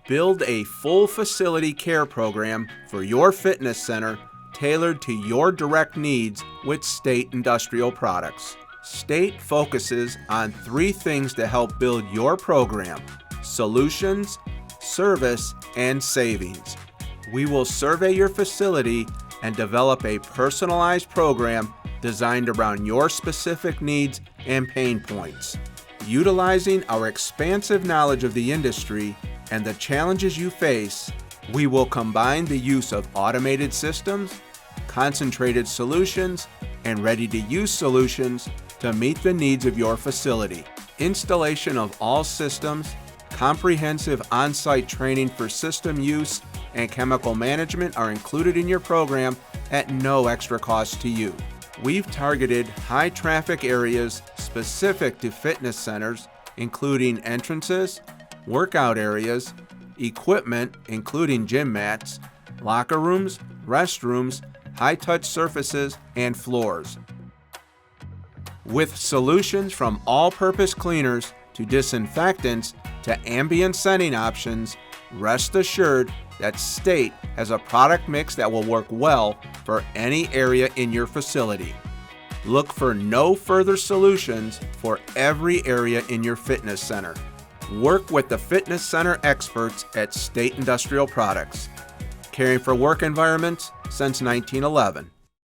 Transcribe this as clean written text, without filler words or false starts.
Build a full facility care program for your fitness center tailored to your direct needs with State Industrial Products. State focuses on 3 things to help build your program: solutions, service, and savings. We will survey your facility and develop a personalized program designed around your specific needs and pain points. Utilizing our expansive knowledge of the industry and the challenges you face, we will combine the use of automated systems, concentrated solutions, and ready-to-use solutions to meet the needs of your facility. Installation of all systems, comprehensive on-site training for system use, and chemical management are included in your program at no extra cost to you. We've targeted high-traffic areas specific to fitness centers, including entrances, workout areas, equipment including gym mats, locker rooms, restrooms, high-touch surfaces, and floors. With solutions from all-purpose cleaners to disinfectants to ambient scenting options, rest assured that State has a product mix that will work well for any area in your facility. Look for no further solutions for every area in your fitness center. Work with the fitness center experts at State Industrial Products, caring for work environments since 1911.